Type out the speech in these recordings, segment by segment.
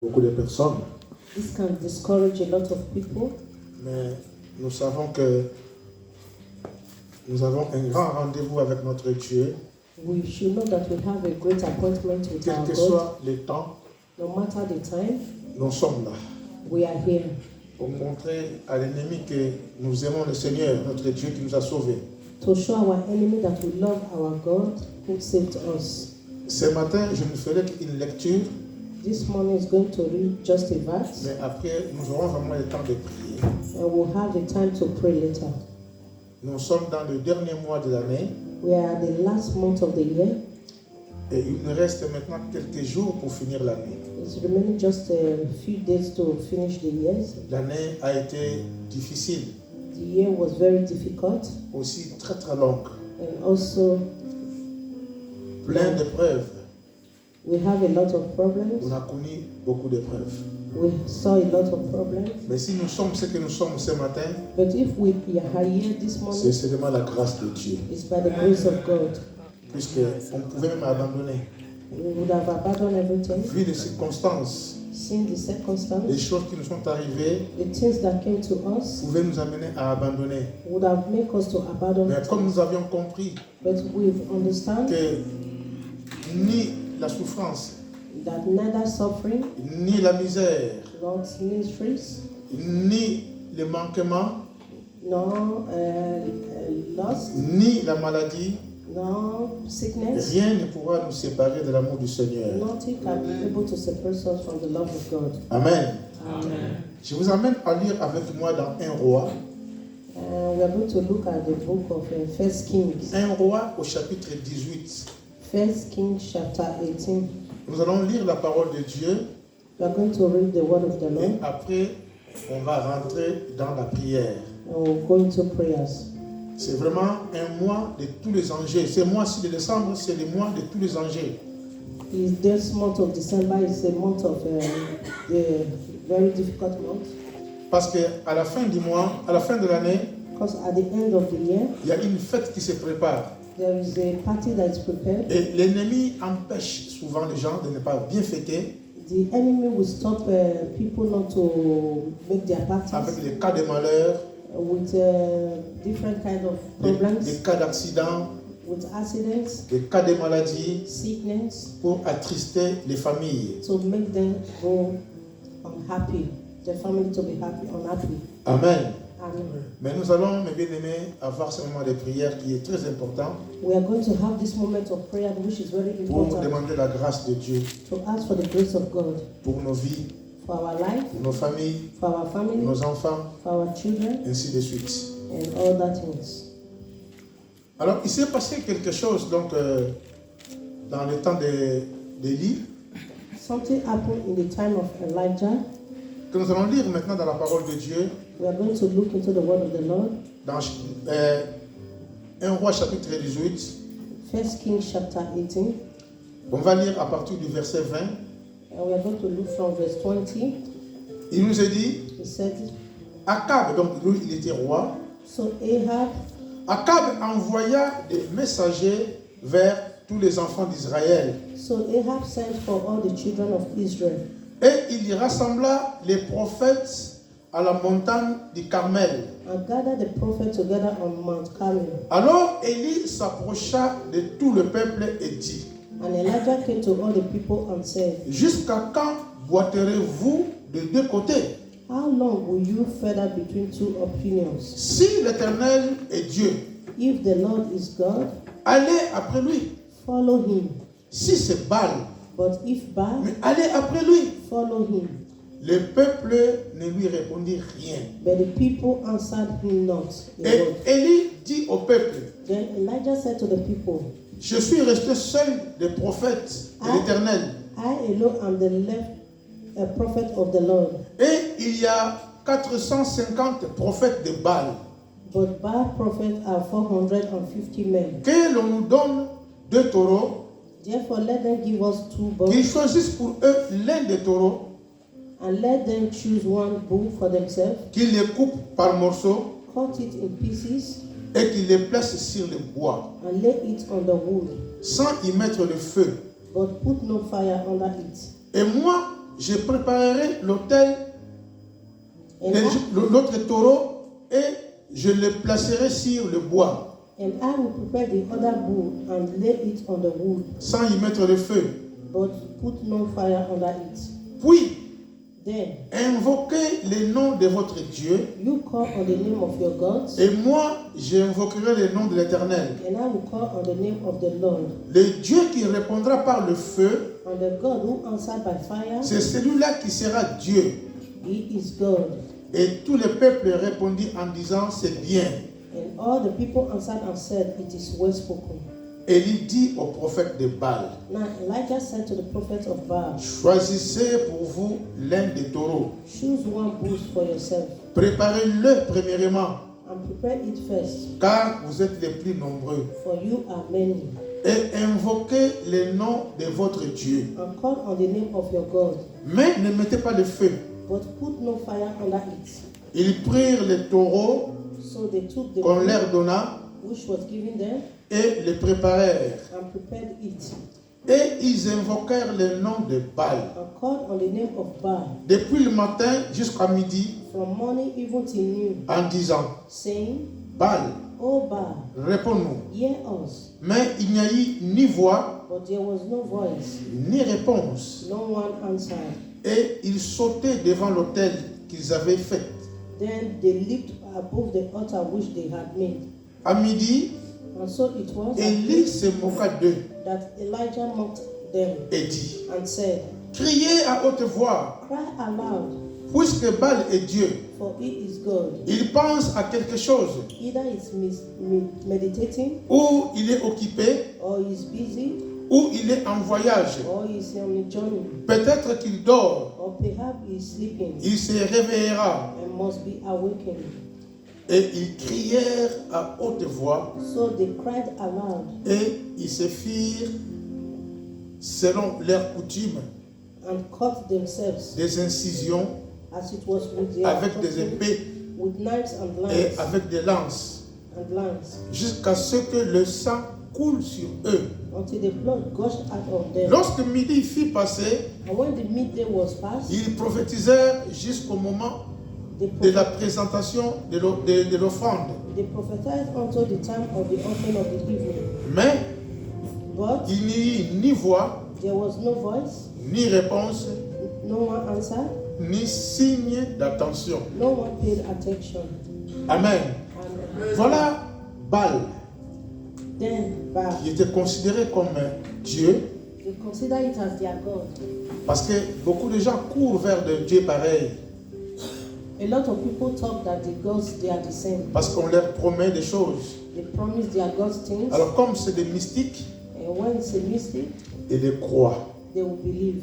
beaucoup de personnes. This can discourage a lot of people. Mais nous savons que nous avons un grand rendez-vous avec notre Dieu. We should know that we have a great appointment with Quel our que God. soit le temps, No matter the time, nous sommes là we are here pour montrer à l'ennemi que nous aimons le Seigneur, notre Dieu qui nous a sauvés. to show our enemy that we love our God who saved us. Ce matin, je ne ferai qu'une lecture, This morning is going to read just a verse, mais après, nous aurons vraiment le temps de prier. and we'll have the time to pray later. Nous sommes dans le dernier mois de l'année We are at the last month of the year. et il nous reste maintenant quelques jours pour finir l'année. It's remaining just a few days to finish the year. L'année a été difficile, The year was very difficult aussi très très longue, and also plein d'épreuves. we have a lot of problems. On a connu beaucoup d'épreuves. We saw a lot of problems. Mais si nous sommes ce que nous sommes ce matin, But if we are here this c'est morning, seulement la grâce de Dieu. it's by the grace of God. Puisqu'on pouvait même abandonner. We would have abandoned everything, Vu les circonstances, seen the les circumstances, choses qui nous sont arrivées the things that came to us pouvaient nous amener à abandonner. would have made us to abandon Mais it. comme nous avions compris But we've understand que ni la souffrance, that neither suffering, ni la misère, nor ministries, ni le manquement, nor loss, ni la maladie, nor sickness, rien ne pourra nous séparer de l'amour du Seigneur. nothing can be able to separate us from the love of God. Amen. Amen. Je vous amène à lire avec moi dans 1 roi. We are going to look at the book of 1 Kings. 1 roi au chapitre 18. 1 Kings chapter 18. Nous allons lire la parole de Dieu We are going to read the word of the et Lord après on va rentrer dans la prière. and we'll go into prayers. C'est vraiment un mois de tous les enjeux. Ce mois-ci de décembre, c'est le mois de tous les enjeux. This month of December is a month of the very difficult month, Parce qu'à la fin du mois, à la fin de l'année, because at the end of the year il y a une fête qui se prépare. there is a party that is prepared. Et l'ennemi empêche souvent les gens de ne pas bien fêter The enemy will stop people not to make their avec parties les cas de malheur, with different kind of des problems, cas d'accident, with accidents, des cas de maladie, sickness, pour attrister les familles. to make them go unhappy, the family to be happy, unhappy. Amen. Amen. Mais nous allons, mes bien-aimés, avoir ce moment de prière qui est très important We are going to have this moment of prayer, which is very pour important, demander la grâce de Dieu to ask for the grace of God pour nos vies, for our life, pour nos familles, for our pour family, nos enfants, for our children, ainsi de suite. and all that things. Alors, il s'est passé quelque chose donc dans le temps d'Élie Something happened in the time of Elijah. que nous allons lire maintenant dans la parole de Dieu We are going to look into the word of the Lord. dans 1 roi chapitre 18. 1 Kings chapter 18. On va lire à partir du verset 20. And we are going to look from verse 20. Il nous est dit, He said, Akab, donc lui il était roi, so Ahab, Akab envoya des messagers vers tous les enfants d'Israël. so Ahab sent for all the children of Israel. Et il y rassembla les prophètes à la montagne du Carmel. And gathered the prophets together on Mount Carmel. Alors Élie s'approcha de tout le peuple et dit, And Elijah came to all the people and said, jusqu'à quand boiterez-vous de deux côtés? how long will you further between two opinions? Si l'Éternel est Dieu, If the Lord is God, allez après lui. follow him. Si c'est Baal, But if Baal, mais allez après lui. follow him. Le peuple ne lui répondit rien. But the people answered him not a Et word. Élie dit au peuple, Then Elijah said to the people, je suis resté seul des prophètes de l'Éternel. I alone am the left prophet of the Lord. Et il y a 450 prophètes de Baal. But Baal prophets are 450 men. Que l'on nous donne 2 taureaux, Therefore let them give us 2 bulls, qu'ils choisissent pour eux l'un des taureaux, and let them choose 1 bull for themselves, qu'ils les coupent par morceaux cut it in pieces, et qu'ils les placent sur le bois, and lay it on the wood, sans y mettre le feu. but put no fire under it. Et moi, je préparerai l'autel, And l'autre taureau, et je le placerai sur le bois, I will prepare the other bull and lay it on the wood, sans y mettre le feu. but put no fire under it. Puis, Then invoquez le nom de votre Dieu, you call on the name of your gods, et moi, j'invoquerai le nom de l'Éternel. and I will call on the name of the Lord. Le Dieu qui répondra par le feu, And the God who answered by fire, c'est celui-là qui sera Dieu. he is God. Et tout le peuple répondit en disant, c'est bien. And all the people answered and said, it is well spoken. Élie dit au prophète de Baal, Now Elijah said to the prophet of Baal, choisissez pour vous l'un des taureaux. choose one bull for yourself, Préparez-le premièrement, and prepare it first, car vous êtes les plus nombreux. for you are many. Et invoquez le nom de votre Dieu. And call on the name of your God, Mais ne mettez pas le feu. but put no fire under it. Ils prirent les taureaux So they took the qu'on bull leur donna which was given them et les préparèrent. and prepared it, Et ils invoquèrent le nom de Baal. and called on the name of Baal Depuis le matin jusqu'à midi, from morning even till noon, en disant, saying, Baal, O Baal, réponds-nous. hear us. Mais il n'y a eu ni voix, But there was no voice, ni réponse. no one answered. Et ils sautaient devant l'autel qu'ils avaient fait. Then they leaped above the altar which they had made. À midi, And so it was Élie se moqua d'eux that Elijah mocked them et dit, and said, criez à haute voix, cry aloud, puisque Baal est Dieu. for he is God. Il pense à quelque chose, Either he's meditating, ou il est occupé, or he's busy, ou il est en voyage. or he's on a journey, Peut-être qu'il dort, or perhaps he's sleeping il se réveillera. and must be awakened. Et ils crièrent à haute voix, So they cried aloud et ils se firent, selon leur coutume, and cut themselves des incisions as it was with their avec des custom, épées with knives and et lance avec des lances, jusqu'à ce que le sang coule sur eux. until the blood gushed out of them. Lorsque midi fut passé, And when the midday was past, ils prophétisèrent jusqu'au moment they, de la présentation de l'offrande. they prophesied until the time of the offering of the evening. Mais But il n'y eut ni voix, there was no voice, ni réponse, no one answered, ni signe d'attention. no one paid attention. Amen. And Voilà Baal, then Baal, qui était considéré comme Dieu, they consider it as their God. parce que beaucoup de gens courent vers des dieux pareils, A lot of people talk that the gods, they are the same. parce qu'on leur promet des choses. They promise their gods things, Alors comme c'est des mystiques, and when it's a mistake, ils les croient. they will believe.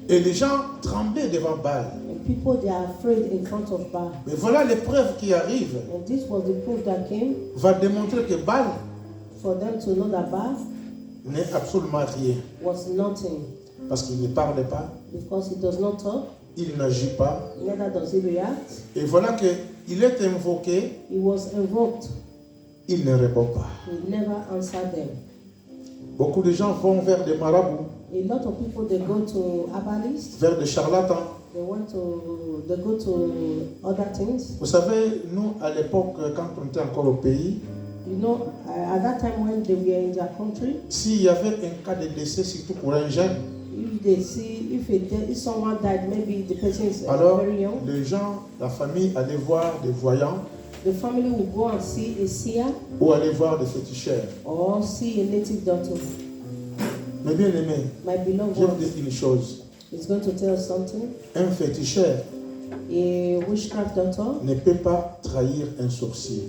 Et les gens tremblaient devant Baal. And people, they are afraid in front of Baal. Mais voilà l'épreuve qui arrive, And this was the proof that came va démontrer que Baal for them to know that Baal n'est absolument rien. was nothing, Parce qu'il ne parle pas, because he does not talk, il n'agit pas. neither does he react. Et voilà qu'il est invoqué, He was invoked, il ne répond pas. he never answered them. Beaucoup de gens vont vers des marabouts, A lot of people, they go to herbalists, vers des charlatans. they go to other things. Vous savez, nous, à l'époque, quand on était encore au pays, You know, at that time when they were in their country, s'il y avait un cas de décès, surtout pour un jeune, if they see, if someone died, maybe the person is alors very young, les gens, la famille allait voir des voyants the family will go and see a seer ou aller voir des féticheurs. or see a native doctor. Mais bien aimé, My beloved je vais vous ones, dire une chose. is going to tell us something. Un féticheur A witchcraft doctor ne peut pas trahir un sorcier.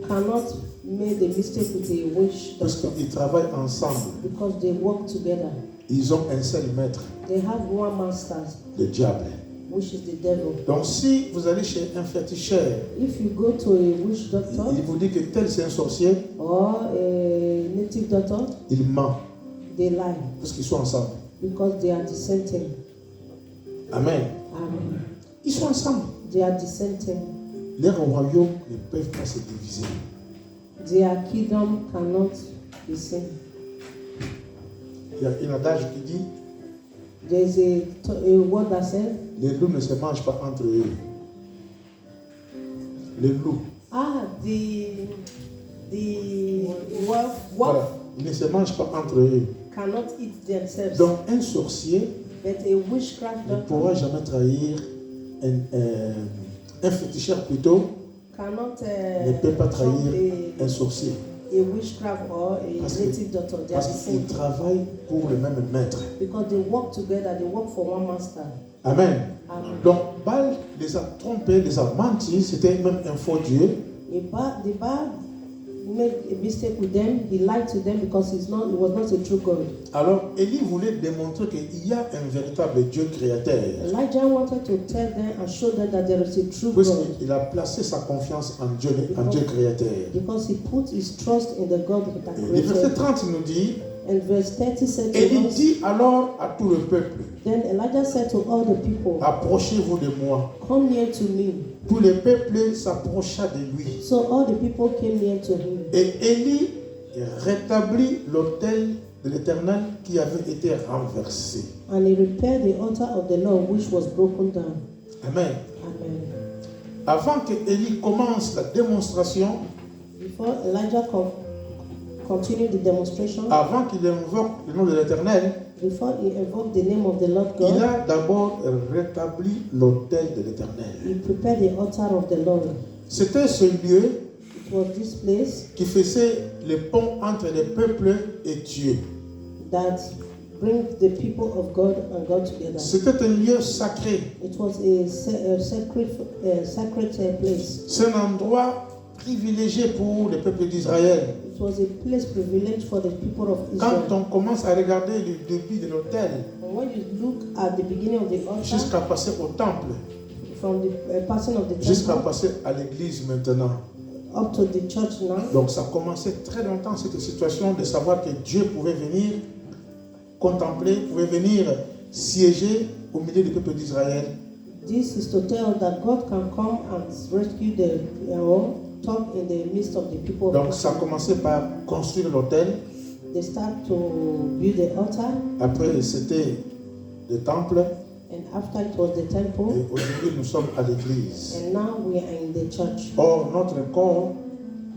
cannot make the mistake with a witch Parce doctor qu'ils travaillent ensemble. because they work together. Ils ont un seul maître, They have one master, le diable. which is the devil. Donc si vous allez chez un féticheur, If you go to a witch doctor il vous dit que tel c'est un sorcier, or a native doctor, il ment. they lie Parce qu'ils sont ensemble. because they are dissenting. Amen. Ils sont ensemble. They are dissenting. Leurs royaumes ne peuvent pas se diviser. Their kingdom cannot be seen. Il y a un adage qui dit, There's a word that says, Les loups ne se mangent pas entre eux. Les loups. The wolf Voilà. Ils ne se mangent pas entre eux. cannot eat themselves. Donc un sorcier But a witchcraft ne doctor pourra jamais trahir un féticheur plutôt cannot ne peut pas trahir trump un sorcier. a witchcraft or a native doctor. They are the Parce same qu'ils travaillent pour le même maître. because they work together. They work for one master. Amen. Amen. Donc Baal les a trompés, les a menti, c'était même un faux Dieu. The Baal made a mistake with them. He lied to them because he was not a true God. Alors Élie voulait démontrer qu'il y a un véritable Dieu créateur. Elijah wanted to tell them and show them that there is a true God Puisqu'il a placé sa confiance en Dieu créateur. because he put his trust in the God that Le verset created. 30 nous dit, And verse 30 said to Élie us, dit alors à tout le peuple, then Elijah said to all the people, approchez-vous de moi. come near to me. Tout le peuple s'approcha de lui. So all the people came near to him. Et Élie rétablit l'autel de l'Éternel qui avait été renversé. And he repaired the altar of the Lord which was broken down. Amen. Amen. Avant que Élie commence la démonstration, Before Elijah continued the demonstration, avant qu'il invoque le nom de l'Éternel, before he invoked the name of the Lord il God, a d'abord rétabli l'autel de l'Éternel. he prepared the altar of the Lord. C'était ce lieu It was this place qui faisait le pont entre le peuple et Dieu. that brings the people of God and God together. C'était un lieu sacré. It was a sacred place. C'est un endroit privilégié pour le peuple d'Israël. It was a place privileged for the people of Quand Israel. on commence à regarder le début de l'autel And when you look at the beginning of the altar, jusqu'à passer au temple, from the passing of the jusqu'à temple passer à l'église maintenant. up to the church now, Donc ça commençait très longtemps cette situation de savoir que Dieu pouvait venir contempler, pouvait venir siéger au milieu du peuple d'Israël. this is to tell that God can come and rescue the talk in the midst of the people of Donc ça a Israel. commencé par construire l'autel. They start to build the altar, Après c'était le temple. and after it was the Et temple, aujourd'hui nous sommes à l'église. and now we are in the church. Or notre corps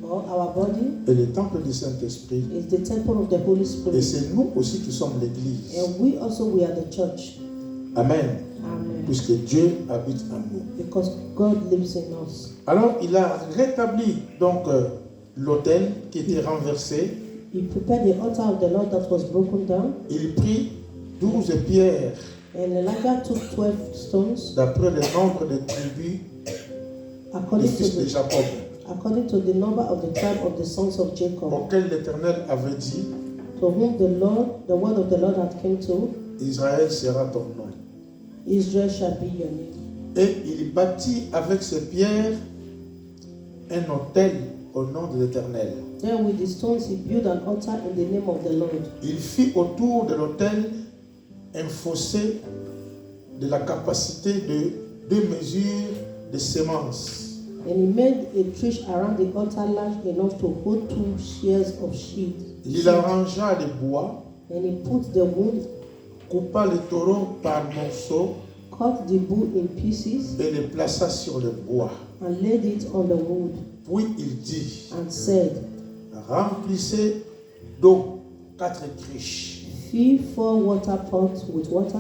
Or our body est le temple du Saint-Esprit. is the temple of the Holy Et Spirit, c'est nous aussi qui sommes l'église. and we are the church. Amen. Amen. Puisque Dieu habite en nous. Because God lives in us. Alors il a rétabli donc l'autel qui était renversé. He prepared the altar of the Lord that was broken down, Il prit 12 pierres and Elijah took 12 stones d'après le nombre de tribus des according fils de Jacob, to the number of the tribe of the sons of Jacob, auquel l'Éternel avait dit, to whom the word of the Lord had came to, Israël sera ton nom. Israel shall be your name. Et il bâtit avec ces pierres un autel au nom de l'Éternel. Then with the stones he built an altar in the name of the Lord. Il fit autour de l'autel un fossé de la capacité de 2 mesures de semences. And he made a trench around the altar large enough to hold 2 shears of sheep. Il arrangea les bois, And he put the wood, coupa le taureau par morceaux cut the bull in pieces, et le plaça sur le bois. and laid it on the wood, Puis il dit, and said, remplissez d'eau 4 criches fill 4 water pots with water,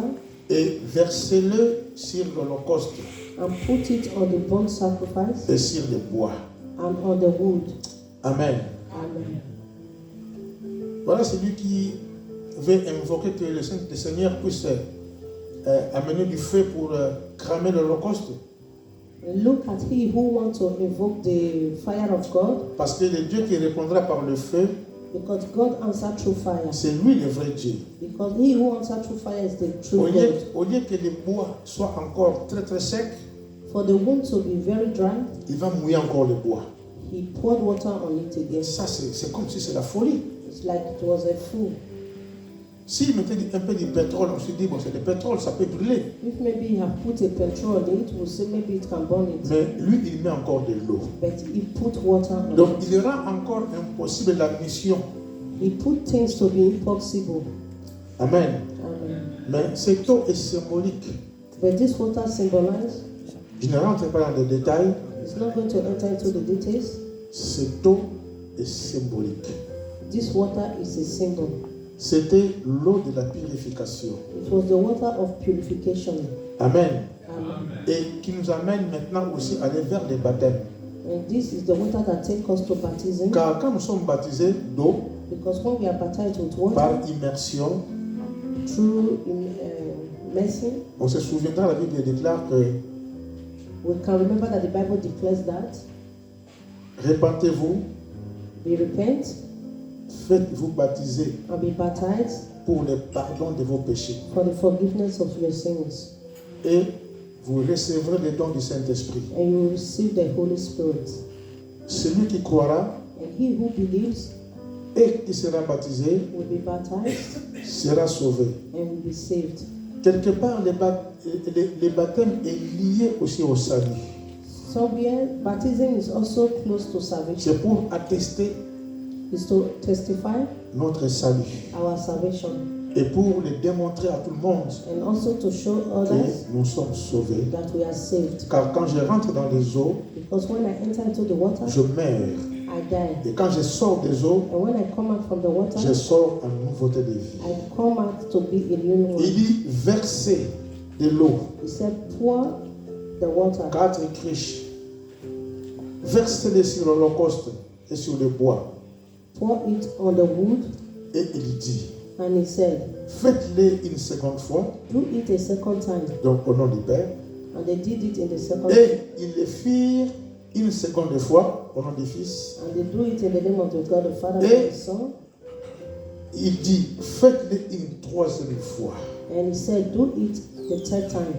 et versez-le sur l'holocauste and put it on the burnt sacrifice et sur le bois. and on the wood. Amen. Amen. Voilà celui qui veut invoquer que le Seigneur puisse amener du feu pour cramer l'holocauste. Look at he who wants to invoke the fire of God, Parce que le Dieu qui répondra par le feu, because God answered through fire. c'est lui le vrai Dieu. Because he who answered through fire is the Au true lieu, God. au lieu que le bois soit encore très très sec, For the wood to be very dry, il va mouiller encore le bois. he poured water on it Et again. ça, c'est comme si c'est la folie. It's like it was a fool. S'il mettait un peu de pétrole, on se dit, bon, c'est du pétrole, ça peut brûler. If maybe he have put a petrol on it, we'll say maybe it can burn it. Mais lui, il met encore de l'eau. But he put water on Donc, it. il rend encore impossible la mission. He put things to be impossible. Amen. Amen. Mais cette eau est symbolique. But this water symbolizes, Je ne rentre pas dans les détails. it's not going to enter into the details. Cette eau est symbolique. This water is a symbol. C'était l'eau de la purification. It was the water of purification. Amen. Amen. Et qui nous amène maintenant aussi à aller vers les baptêmes. And this is the water that takes us to baptism. Car quand nous sommes baptisés d'eau, Because when we are baptized with par water, immersion, through immersion, on se souviendra, la Bible déclare que we can remember that the Bible declares that répentez-vous, we repent faites-vous baptiser and be baptized pour le pardon de vos péchés. for the forgiveness of your sins. Et vous recevrez les dons du Saint-Esprit. And you will receive the Holy Spirit. Celui qui croira And he who believes et qui sera baptisé will be baptized sera sauvé. and will be saved. Quelque part, les baptêmes est lié aussi au salut. Somewhere, baptism is also close to salvation. C'est pour attester It's to testify notre salut our salvation et pour le démontrer à tout le monde and also to show others que nous sommes sauvés. that we are saved. Car quand je rentre dans les eaux, Because when I enter into the water, je meurs. I die. Et quand je sors des eaux, And when I come out from the water, je sors en nouveauté de vie. I come out to be a new one. Il dit verser de l'eau. He said, pour the water. 4 criches. Versez-les sur l'holocauste et sur le bois. Pour it on the wood. Et il dit, And he said, faites-les une seconde fois, do it a second time. donc au nom du Père. And they did it in the second time. Et ils le firent une seconde fois au nom du Fils. And they do it in the name of the God the Father Et and the Son. il dit, faites-les une troisième fois. And he said, do it the third time.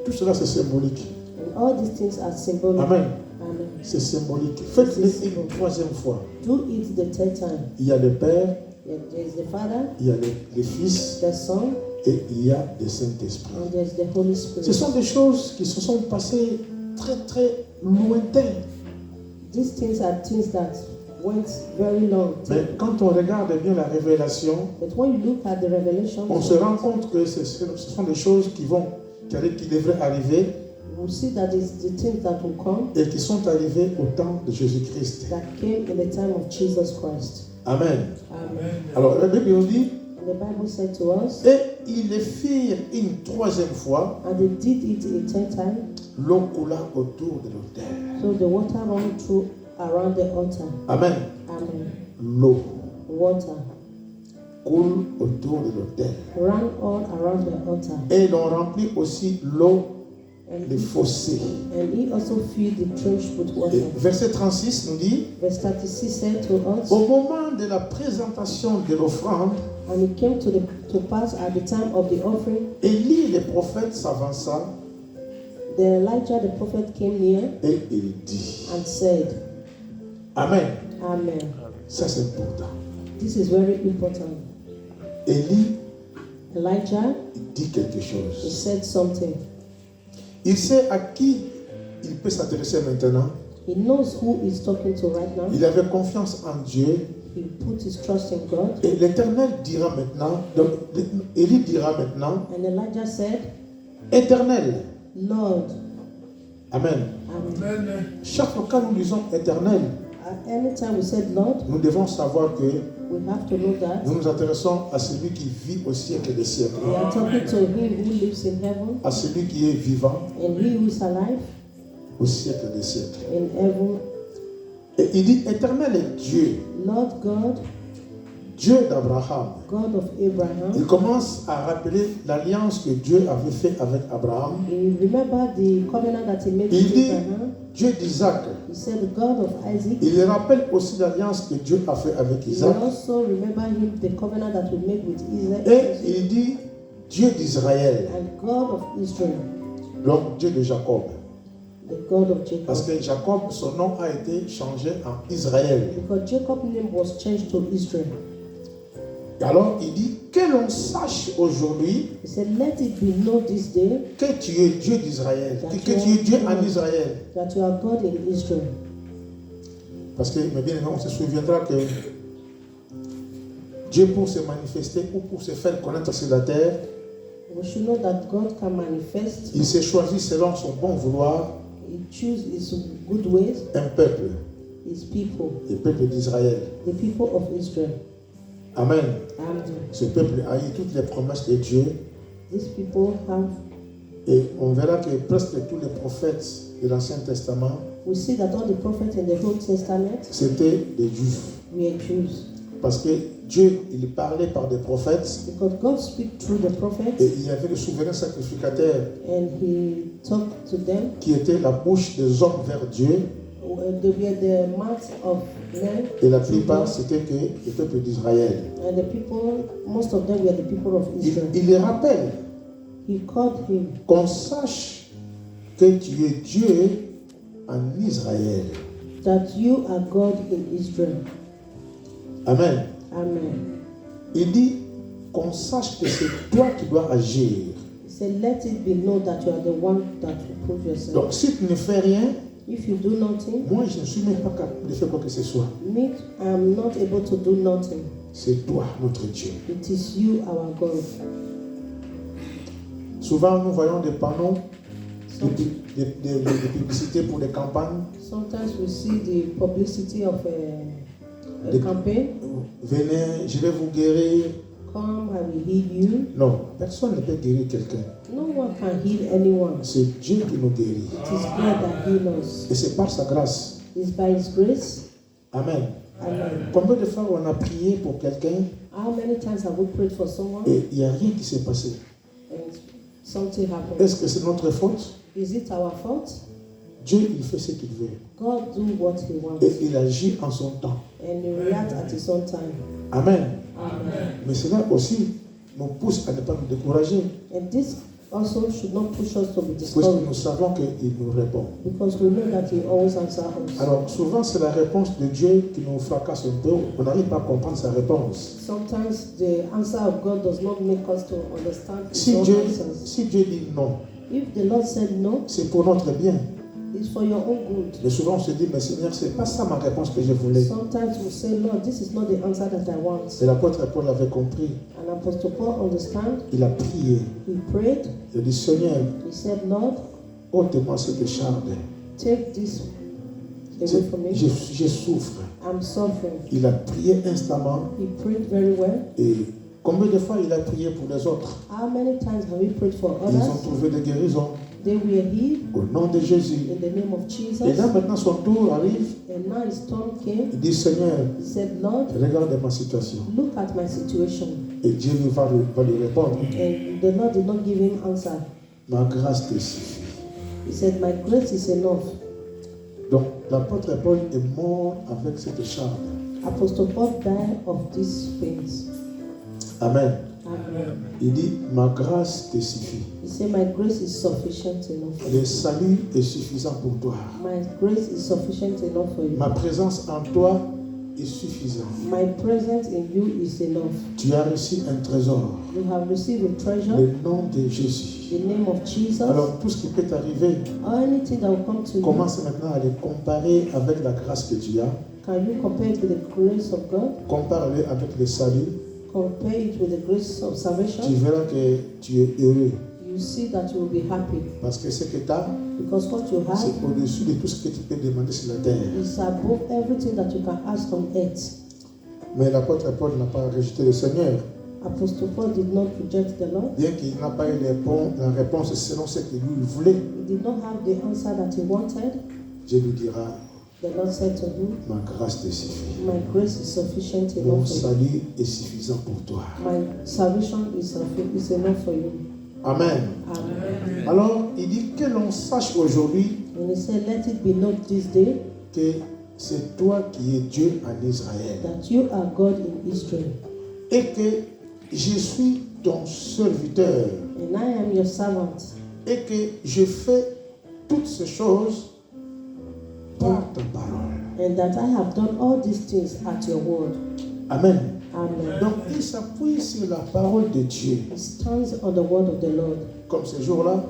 Tout cela c'est symbolique. And all these things are symbolic. Amen. Amen. C'est symbolique. Faites-les une troisième fois. Do it the third time. Il y a le Père, There is the Father, il y a le Fils the Son, et il y a le Saint-Esprit. and there's the Holy Ce Spirit. sont des choses qui se sont passées très très lointaines. These things are things that went very long. Mais quand on regarde bien la révélation, But when you look at the revelation, on se rend compte que ce sont des choses qui devraient arriver you see that it's the things that will come et qui sont arrivées au temps de Jésus-Christ. that came in the time of Jesus Christ. Amen. Amen. Alors la Bible nous dit, And the Bible said to us, et ils le firent une troisième fois, and they did it a third time, l'eau coula autour de l'autel. so the water ran through around the altar. Amen. Amen. L'eau Water coule autour de l'autel. ran all around the altar. Et l'on remplit aussi l'eau, And les fossés. he also filled the trench with Et water. verset 36 nous dit, Verse 36 said to us, au moment de la présentation de l'offrande, and it came to pass at the time of the offering, Élie le prophète s'avança the Elijah the prophet came near et il dit, and said, Amen. Amen. Ça c'est important. This is very important. Élie Elijah, dit quelque he chose. said something. Il sait à qui il peut s'adresser maintenant. He knows who he's talking to right now. Il avait confiance en Dieu. He put his trust in God. Et l'Éternel dira maintenant, donc Élie dira maintenant, And Elijah said, Éternel. Lord. Amen. Amen. Chaque fois que nous disons éternel, At any time we said Lord, nous devons savoir que we have to know that nous nous intéressons à celui qui vit au siècle des siècles, we are talking to him who lives in heaven à celui qui est vivant and he who is alive au siècle des siècles. in heaven. Et il dit éternel est Dieu, Lord God, Dieu d'Abraham. God of Abraham. Il commence à rappeler l'alliance que Dieu avait faite avec Abraham. He remembered the covenant that he made Il with dit Abraham. Dieu d'Isaac. He said the God of Isaac. Il rappelle aussi l'alliance que Dieu a faite avec He Isaac. also remembered him the covenant that we made with Isaac. Et il dit Dieu d'Israël, And God of Israel, donc Dieu de Jacob. the God of Jacob. Parce que Jacob, son nom a été changé en Israël. Because Jacob's name was changed to Israel. Et alors il dit que l'on sache aujourd'hui He said, let it be known this day que tu es Dieu d'Israël, que tu es Dieu en Israël. that you are God in Israel. Parce que, mais bien évidemment, on se souviendra que Dieu, pour se manifester ou pour se faire connaître sur la terre, We should know that God can manifest. Il s'est choisi selon son bon vouloir He chooses His good ways, un peuple, His people, le peuple d'Israël. the people of Israel. Amen. And Ce peuple a eu toutes les promesses de Dieu these people have, et on verra que presque tous les prophètes de l'Ancien Testament, we see that all the prophets in the Old Testament c'était des Juifs. were Jews. Parce que Dieu, il parlait par des prophètes Because God speaks through the et prophets il y avait le souverain sacrificateur and He talked to them. qui était la bouche des hommes vers Dieu They were the mouths of men. et la plupart c'était que le peuple d'Israël. And the people, most of them were the people of Israel. Il les rappelle He called him qu'on sache que tu es Dieu en Israël. that you are God in Israel. Amen. Amen. Il dit qu'on sache que c'est toi qui dois agir. He said, let it be known that you are the one that will prove yourself. Donc si tu ne fais rien, If you do nothing, moi je ne suis même pas capable de faire quoi que ce soit. me, I am not able to do nothing. C'est toi notre Dieu. It is you, our God. Souvent nous voyons des panneaux Some- de publicité pour des campagnes. Sometimes we see the publicity of a The- campaign. Venez, je vais vous guérir. Come, I will heal you. Non, personne ne peut guérir quelqu'un. No one can heal anyone. C'est Dieu qui nous guérit. It is God that heals us. Et c'est par sa grâce. It's by His grace. Amen. Amen. Combien de fois on a prié pour quelqu'un How many times have we prayed for someone et il n'y a rien qui s'est passé? and something happened? Est-ce que c'est notre faute? Is it our fault? Dieu, il fait ce qu'il veut. God do what He wants Et il agit en son temps. and He reacts at His own time. Amen. Amen. Mais cela aussi nous pousse à ne pas nous décourager. And this also should not push us to be Parce que nous discouraged savons qu'il nous répond. because we know that He always answers us. Alors souvent c'est la réponse de Dieu qui nous fracasse un peu. On n'arrive pas à comprendre sa réponse. Sometimes the answer of God does not make us to understand His Si own Dieu, answers. si Dieu dit non, If the Lord said no, c'est pour notre bien. it's for your own good. Mais souvent on se dit, mais Seigneur, c'est pas ça ma réponse que je voulais. Sometimes we say, Lord, this is not the answer that I want. Et l'apôtre Paul avait compris. And Apostle Paul understand. Il a prié. He prayed. Il a dit, Seigneur, He said, Lord, ôte-moi cette charde. take this away from me. Je souffre. I'm suffering. Il a prié instamment. He prayed very well. Et combien de fois il a prié pour les autres? How many times have we prayed for Ils ont others? trouvé des guérisons They were healed au nom de Jésus. in the name of Jesus. Et là maintenant son tour arrive. And now his turn came. Il dit, Seigneur, He said, Lord, regarde ma situation. look at my situation. Et Dieu va lui répondre. And the Lord did not give him answer. Ma grâce te suffit. He said, my grace is enough. Donc l'apôtre Paul est mort avec cette charge. Apostle Paul died of these pains. Amen. Amen. Il dit, ma grâce te suffit. He said, my grace is sufficient enough. Le salut est suffisant pour toi. My grace is sufficient enough for you. Ma présence en toi est suffisante. My presence in you is enough. Tu as reçu un trésor. You have received a treasure, Le nom de Jésus. the name of Jesus. Alors tout ce qui peut t'arriver, Anything that will come to you, commence maintenant à les comparer avec la grâce que tu as. can you compare it with the grace of God? Compare-le avec le salut. Compare it with the grace of Tu salvation. verras que tu es heureux. You see that you will be happy Parce que ce que tu as, because what you have c'est au-dessus de tout ce que tu peux demander sur la terre. is above everything that you can ask on earth. Mais l'apôtre Paul n'a pas rejeté le Seigneur. Apostle Paul did not reject the Lord. Bien qu'il n'a pas eu la réponse selon ce que lui voulait, He did not have the answer that he wanted. Dieu lui dira, The Lord said to him, ma grâce te suffit. my grace is sufficient Mon enough for you. salut est suffisant pour toi. My salvation is enough for you. Amen. Amen. Alors, il dit que l'on sache aujourd'hui And he said, let it be known this day que c'est toi qui es Dieu en Israël. that you are God in Israel. Et que je suis ton serviteur. And I am your servant. Et que je fais toutes ces choses par ta parole. And that I have done all these things at your word. Amen. Amen. Donc, il s'appuie sur la parole de Dieu. He stands on the word of the Lord. Comme ce jour-là,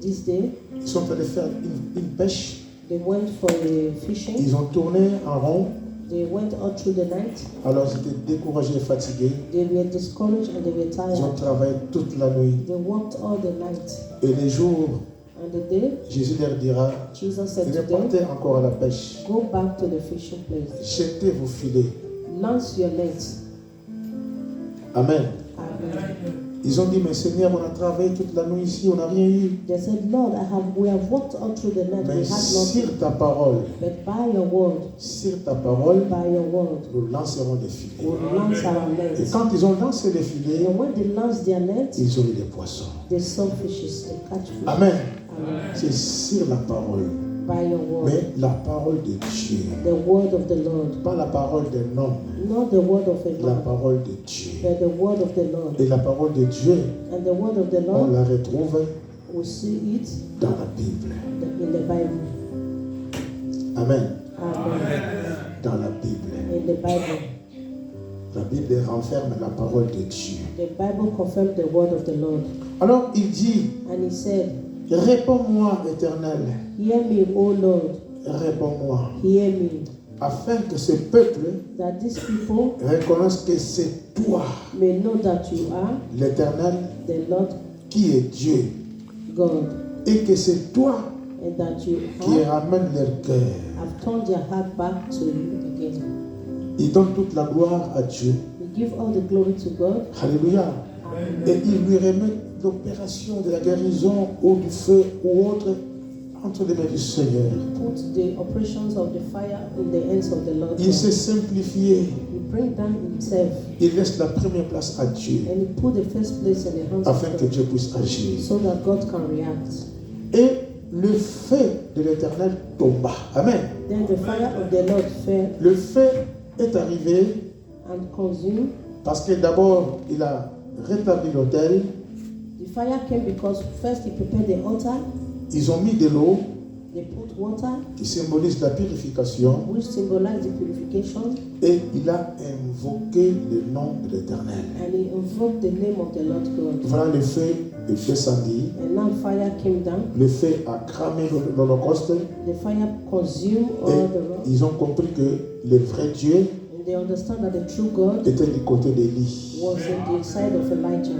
This day, ils sont allés faire une pêche. they went for a fishing. Ils ont tourné en rond. They went all through the night. Alors ils étaient découragés et fatigués. They were discouraged and they were Ils ont tired. travaillé toute la nuit. They worked all the night. Et les jours, And the day, Jésus leur dira, Jesus said to them, repartez encore à la pêche. go back to the fishing place. Jetez vos filets. Launch your nets. Amen. Amen. Ils ont dit, mais Seigneur, on a travaillé toute la nuit ici, on n'a rien eu. They said, Lord, we have walked all through the night. Mais We had sur nothing. ta parole, But by your word, by your word, nous lancerons des filets. we'll launch our Et nets. quand ils ont lancé les filets, And when they launch their nets, ils ont eu des poissons. they saw fishes, they catch fish. Amen. Amen. C'est sur la parole. By your word, Mais la parole de Dieu. the word of the Lord, Pas la parole d'un homme, not the word of a la man, parole de Dieu. but the word of the Lord. Et la parole de Dieu, And the word of the on Lord, la retrouve we see it dans la Bible. in the Bible. Amen. Amen. Dans la Bible. In the Bible. La Bible renferme la parole de Dieu. The Bible confirmed the word of the Lord. Alors il dit, And he said, réponds-moi, Éternel, hear me, O Lord, réponds-moi, hear me, afin que ce peuple that these people reconnaisse que c'est toi, may know that you are l'Éternel, the Lord qui est Dieu, God, et que c'est toi and that you qui ramène leur cœur. have turned your heart back to you again. Il donne toute la gloire à Dieu. We give all the glory to God. Alléluia. Amen. Et il lui remet l'opération de la guérison ou du feu ou autre entre les mains du Seigneur. Put the operations of the fire in the hands of the Lord. Il s'est simplifié. He bring down himself Il laisse la première place à Dieu and he put the first place in the hands afin of que God Dieu puisse agir. so that God can react. Et le feu de l'Éternel tomba. Amen. Then the fire of the Lord fell Le feu est arrivé and consumed. parce que d'abord il a rétabli l'autel. The fire came because first he prepared the altar. Ils ont mis de l'eau They put water, qui symbolise la purification. which symbolized the purification, Et il a invoqué le nom de l'Éternel. and he invoked the name of the Lord God. Voilà, le feu est descendu. And now fire came down. Le feu a cramé l'holocauste. The fire consumed Et all the rock. ils ont compris que le vrai Dieu And they understand that the true God était du côté d'Élie. was on the side of Elijah.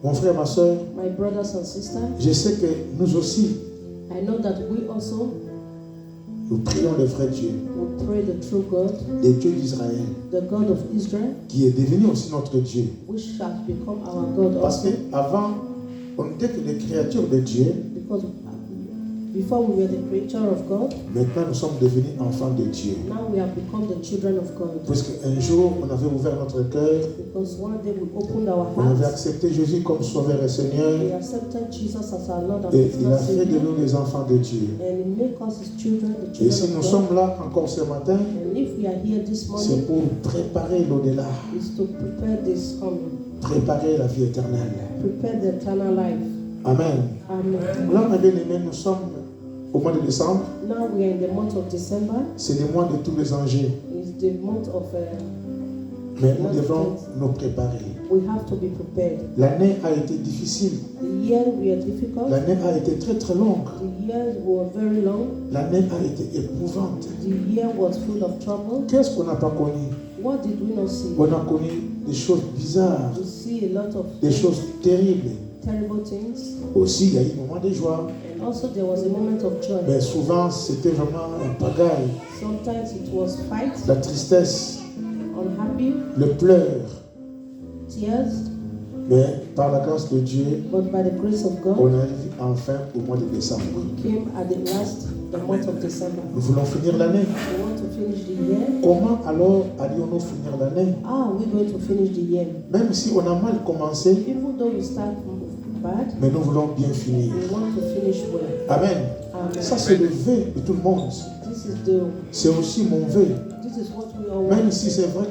Mon frère, ma soeur, My brothers and sisters, je sais que nous aussi, I know that we also nous prions le vrai Dieu, will pray the true God, le Dieu d'Israël, the God of Israel, qui est devenu aussi notre Dieu. which shall become our God Parce also. qu'avant, on n'était que les créatures de Dieu. Because before we were the creature of God, Maintenant, nous sommes devenus enfants de Dieu. now we have become the children of God. Parce qu'un jour, on avait ouvert notre cœur, Because one day we opened our on avait hearts, accepté Jésus comme Sauveur et Seigneur, we accepted Jesus as our Lord and et il a personal fait de Savior, nous des enfants de Dieu. and He make us His children, the Et si children nous of God. sommes là encore ce matin, And if we are here this c'est morning, pour préparer l'au-delà, is to prepare this coming, préparer la vie éternelle. prepare the eternal life. Amen. Amen. Alors, mes bien-aimés, nous sommes au mois de décembre. Now we are in the month of December. C'est le mois de tous les enjeux. It's the month of Mais nous devons nous préparer. we have to be prepared. L'année a été difficile. The year were difficult. L'année a été très très longue. The years were very long. L'année a été éprouvante. The year was full of trouble. Qu'est-ce qu'on n'a pas connu? What did we not see? On a connu des choses bizarres, We see a lot of des choses terribles. terrible things. Aussi, il y a eu un moment de joie. And also there was a moment of joy. Mais souvent, c'était vraiment un pagaille. Sometimes it was fight, La tristesse, unhappy, le pleur. tears. Mais par la grâce de Dieu, But by the grace of God, on arrive enfin au mois de décembre. we came at the month of December. Nous voulons finir l'année. We want to finish the year. Comment alors allions-nous finir l'année? How are we going to finish the year? Même si on a mal commencé, Even though we start bad, mais nous voulons bien finir. we want to finish well. Amen. Amen. Ça, c'est le vœu de tout le monde. C'est aussi mon vœu. This is what we all Même want. si c'est vrai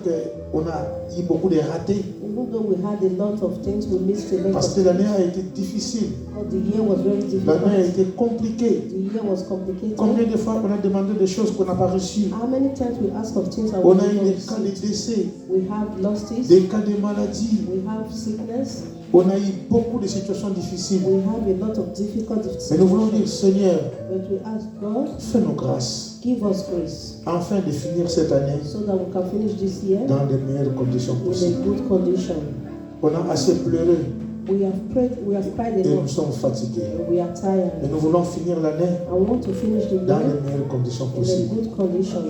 qu'on a eu beaucoup de ratés. Even though we had a lot of things, we missed a lot Parce of que things. l'année a été difficile. But the year was very L'année a difficult. été compliquée. The year was complicated. Combien de fois on a demandé des choses qu'on n'a pas reçues? How many times we ask of things that On we a eu don't des cas de receive? décès, We have losses. des cas de maladie. We have sickness. On a eu beaucoup de situations difficiles. We have a lot of difficult Mais nous voulons dire, situations. Seigneur, But we ask God, fais-nous grâce give us grace afin de finir cette année so that we can finish this year dans les meilleures conditions in possibles. a good condition. On a assez pleuré We have prayed, we have cried et nous enough, sommes fatigués. and we are Mais tired. nous voulons finir l'année I want to finish the dans year les meilleures conditions in a possibles. good condition.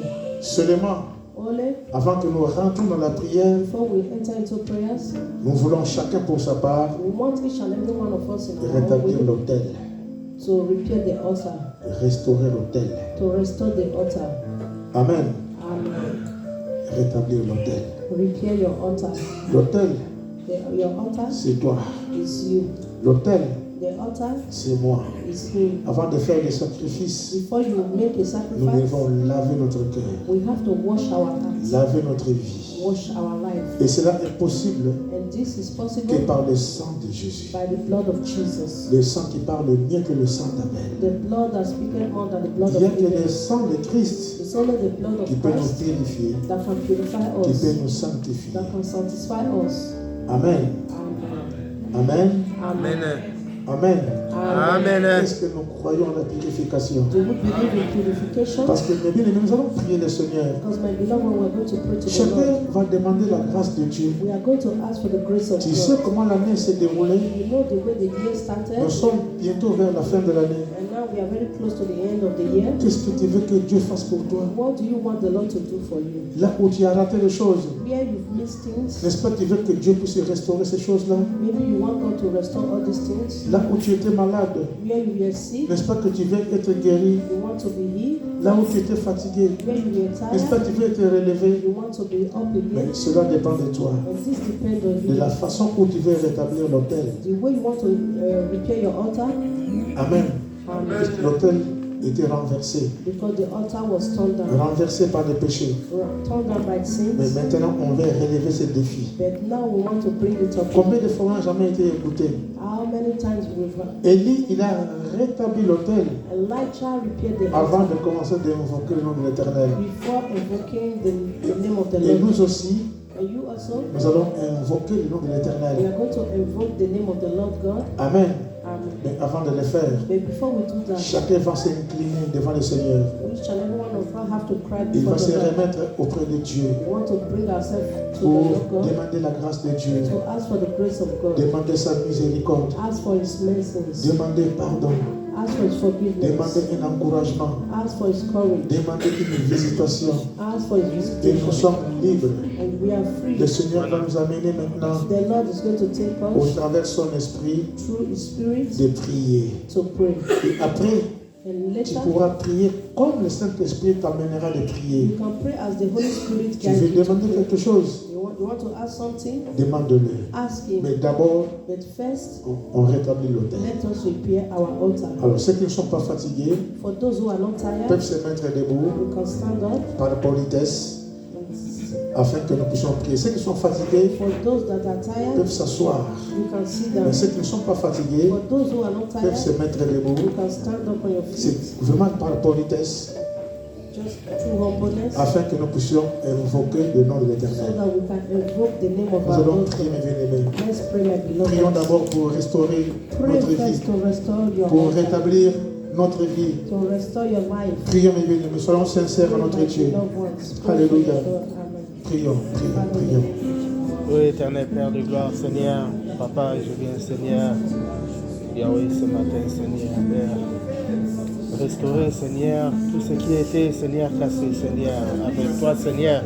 Seulement, Only avant que nous rentrions dans la prière, before we enter into prayers, nous voulons chacun pour sa part we want each and every one of us in our rétablir own way l'autel, to repair the altar, restaurer l'autel. to restore the altar. Amen. Amen. Rétablir l'autel. Repair your altar. L'autel, Your altar c'est toi. is you. L'autel, The altar c'est moi. is him. Avant de faire des sacrifices, Before you make a nous sacrifice, devons laver notre cœur, we have to wash our hearts, laver notre vie. wash our life. Et cela est possible And this is que possible par le sang de Jésus. by the blood of Jesus. Le sang qui parle mieux que le sang d'Abel. The blood that speaketh more than the blood Il n'y a of que le Abel. sang de Christ It's only the blood qui of peut nous Christ purifier, that can purify qui us, peut nous sanctifier. that can satisfy us. Amen. Amen. Amen. Amen. Amen. Amen. Est-ce que nous croyons à la purification? Do we believe in purification? Parce que mes bien-aimés, nous allons prier le Seigneur. Because my beloved, when we're going to pray to the Chacun Lord, va demander la grâce de Dieu. we are going to ask for the grace of Tu sais God. comment l'année s'est déroulée? You know the way the year started, Nous sommes bientôt vers la fin de l'année. and now we are very close to the end of the year. Qu'est-ce que tu veux que Dieu fasse pour toi? What do you want the Lord to do for you? Là où tu as raté les choses, Where you've missed things, n'est-ce pas que tu veux que Dieu puisse restaurer ces choses-là? maybe you want God to restore all these things. Là où tu étais malade, Where you were sick, n'est-ce pas que tu veux être guéri? you want to be healed. Là où tu étais fatigué, Where you were n'est-ce pas tired, que tu veux être relevé? you want to be up Mais again. cela dépend de toi, And this depends on de you. la façon où tu veux rétablir l'autel. The way you want to repair your altar, Amen. Amen. L'autel était renversé, Because the altar was torn down, renversé par le péché. torn down by Mais sins. maintenant, on va relever ce défi. But now we want to bring it up. Combien de fois on n'a jamais été écouté? How many times we've Élie, il a rétabli l'autel Elijah repaired the avant altar de commencer d'invoquer le nom de l'Éternel. before invoking the name of the Et Lord. nous aussi, And you also, nous allons invoquer le nom de we l'Éternel. are going to invoke the name of the Lord God. Amen. Amen. Mais avant de le faire, But before we do that, chacun va s'incliner devant le Seigneur. each and every one of us have to cry Il before va se the Lord. remettre auprès de Dieu We want to bring ourselves to the pour Lord God, demander la grâce de Dieu, to ask for the grace of God, demander sa miséricorde, ask for His mercies, demander pardon, ask for His forgiveness, demander un encouragement, ask for His courage, demander une visitation. ask for His Et nous visitation. sommes libres. And we are free. Le Seigneur va nous amener maintenant, The Lord is going to take au us travers de son esprit, through His Spirit de prier. to pray. Et après, And tu later, pourras prier comme le Saint-Esprit t'amènera de you prier. can pray as the Holy Spirit Tu guides veux you to demander pray. quelque chose? You want to ask something? Demande-le. Ask Him. Mais d'abord, But first, on rétablit l'autel. let us repair our altar. Alors, ceux qui ne sont pas fatigués For those who are not peuvent tired, se mettre debout we can stand up. par politesse afin que nous puissions prier. Ceux qui sont fatigués For those that are peuvent tired, s'asseoir. you can sit down. Mais ceux qui ne sont pas fatigués For those who are not peuvent se tired, mettre debout. you can stand up on your feet. C'est vraiment par politesse Just through humbleness, afin que nous puissions invoquer le nom de so l'Éternel. that we can invoke the name of Nous our allons Lord. prier, mes bien-aimés. Let's pray, my Prions beloved. d'abord pour restaurer Pray notre vie, first to restore your pour altar, rétablir notre vie. to restore your life. Prions, mes bien-aimés. Soyons sincères à notre Dieu. Alléluia. Prions, prions, prions. Oui, éternel Père de gloire, Seigneur, Papa, je viens, Seigneur, Yahweh, ce matin, Seigneur, Père, restaurer, Seigneur, tout ce qui a été, Seigneur, cassé, Seigneur, avec toi, Seigneur,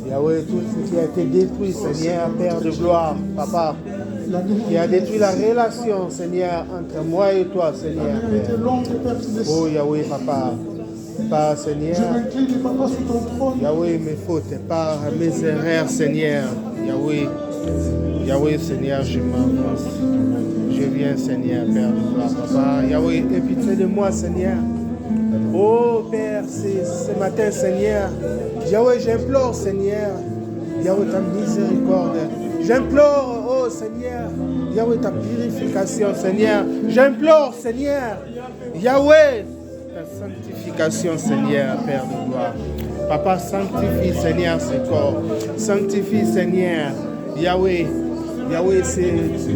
Yahweh, tout ce qui a été détruit, Seigneur, Père de gloire, Papa, qui a détruit la relation, Seigneur, entre moi et toi, Seigneur, Père. Oh, Yahweh, Papa, par, Seigneur, Je m'incline, Papa, sous ton trône. Yahweh, mes fautes, par mes erreurs, Seigneur. Yahweh, Yahweh, Seigneur, je m'avance. Je viens, Seigneur, Père de gloire, Papa. Yahweh, aie pitié de moi, Seigneur. Oh, Père, ce matin, Seigneur. Yahweh, j'implore, Seigneur. Yahweh, ta miséricorde. J'implore, oh Seigneur. Yahweh, ta purification, Seigneur. J'implore, Seigneur. Yahweh, ta sanctification, Seigneur, Père de gloire. Papa, sanctifie, Seigneur, ce corps. Sanctifie, Seigneur. Yahweh, Yahweh, ses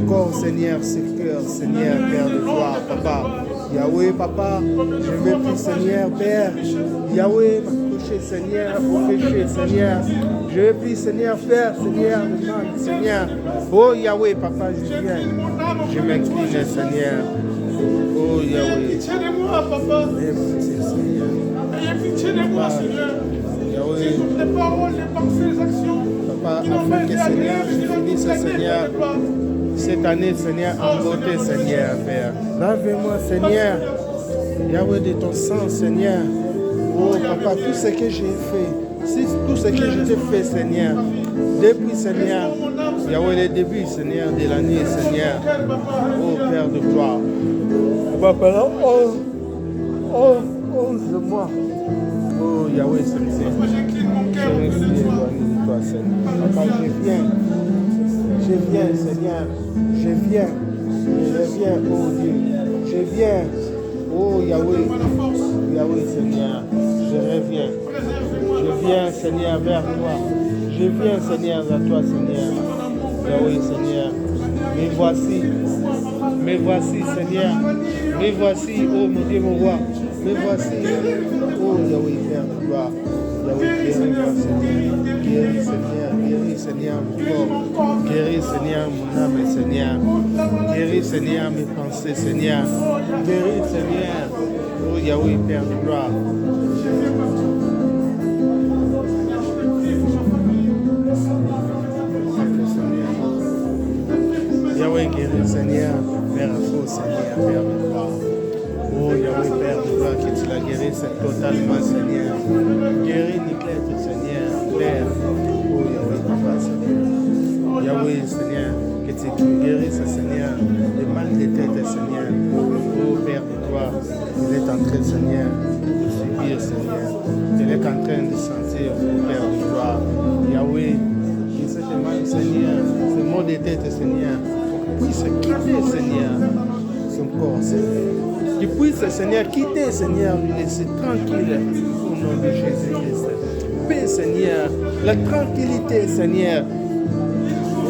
corps, Seigneur, ses cœurs, Seigneur, Père de gloire, Papa. Yahweh, Papa, je veux plus, Seigneur, Père. Yahweh, m'accrocher, Seigneur, pour pécher, Seigneur. Je veux plus, Seigneur, Père, Seigneur, demande, Seigneur. Oh, Yahweh, Papa, je viens. Je m'incline, Seigneur. Oh, Yahweh. Pitié de moi, papa. Aie pitié, Seigneur. Ayez pitié de moi, Seigneur. Yahweh. Les paroles, les pensées, les actions. Papa, afin que, Seigneur, je finisse, Seigneur, cette année, Seigneur, en beauté, Seigneur, Père. Lave-moi, Seigneur, Yahweh, de ton sang, Seigneur. Oh, Papa, tout ce que j'ai fait, tout ce que je t'ai fait, Seigneur, depuis, Seigneur, Yahweh, le début, Seigneur, de l'année, Seigneur. Oh, Père de gloire. Papa, pendant 11 mois. Oh, Yahweh, Seigneur. Je me suis éloigné de toi, Seigneur. Papa, je viens, Seigneur. Je viens, oh Dieu. Je viens, oh Yahweh. Yahweh, Seigneur. Je reviens. Je viens, Seigneur, vers toi. Je viens, Seigneur, vers toi, Seigneur. Yahweh, Seigneur. Me voici, Seigneur. Me voici, oh mon Dieu, mon roi. Me voici, oh Yahweh, Père de gloire. Yahweh, guéris-moi, Seigneur. Guéris, Seigneur, mon corps. Guéris, Seigneur, mon âme, Seigneur. Guéris, Seigneur, mes pensées, Seigneur. Guéris, Seigneur. Oh Yahweh, Père de gloire. Yahweh, guéris, Seigneur. Père faux, Seigneur, Père de gloire. Oh Yahweh, Père de gloire, que tu la guérisses totalement, Seigneur. Guéris Niclette, Seigneur, Père. Oh Yahweh, Papa, Seigneur. Yahweh, Seigneur, que tu guérisses, Seigneur, les mal de tête, Seigneur. Oh Père de gloire, il est en train, Seigneur, de subir, Seigneur. Il est en train de sentir, oh Père de gloire. Yahweh, que ce mal, Seigneur, ce mot de tête, Seigneur, puisse quitter, Seigneur, son corps, Seigneur. Tu puisses, Seigneur, quitter, Seigneur, le laisser tranquille au nom de Jésus-Christ. Paix, Seigneur, la tranquillité, Seigneur.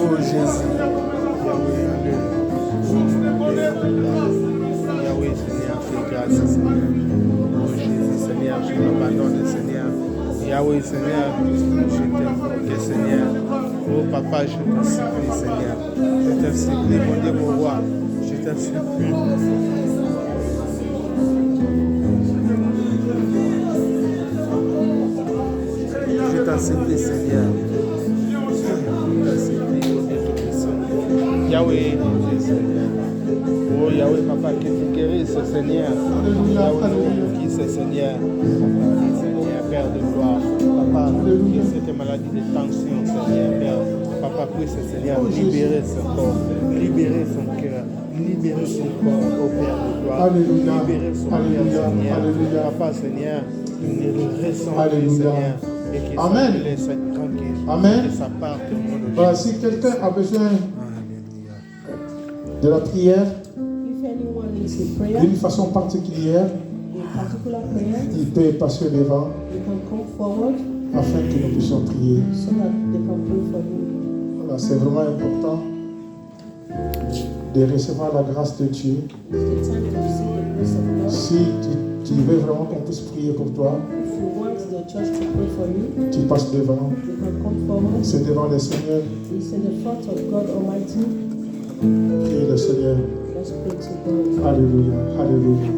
Oh Jésus. Yahweh, Alléluia. Yahweh, Seigneur, fais grâce, Seigneur. Oh Jésus, Seigneur, je m'abandonne, Seigneur. Yahweh, Seigneur, je t'invoque, Seigneur. Oh Papa, je t'en supplie, Seigneur. Je t'en supplie, mon Dieu, mon roi. Je t'en supplie. Je t'en supplie, Seigneur. Je t'en supplie, mon Dieu Tout-Puissant. Yahweh, Seigneur. Oh Yahweh, Papa, que tu guérisses, Seigneur. Yahweh, qui c'est, Seigneur. Seigneur, Père de gloire. Papa, que cette maladie de tension, Seigneur, Père. Papa, puisse, Seigneur, libérer son corps, libérer son cœur, libérer son corps, au Père de gloire. Alléluia. Libérer son cœur, Seigneur. Alléluia. Papa, Seigneur, qu'il ne ressent plus, Alléluia. Seigneur. Et qu'il Amen. se laisse tranquille. Amen. Que ça parte au nom de Voilà, Jésus. si quelqu'un a besoin Alléluia. de la prière If anyone needs a prayer, d'une façon particulière, a particular prayer, il peut passer devant you can come forward afin que nous puissions prier. so that they can pray for you. Voilà, c'est vraiment important de recevoir la grâce de Dieu. It's the time to receive the grace of God. Si tu veux vraiment qu'on puisse prier pour toi, If you want the church to pray for you, tu passes devant. you can come forward. C'est devant le Seigneur. It's in the front of God Almighty. Priez le Seigneur. Let's pray to God. Alléluia. Alléluia.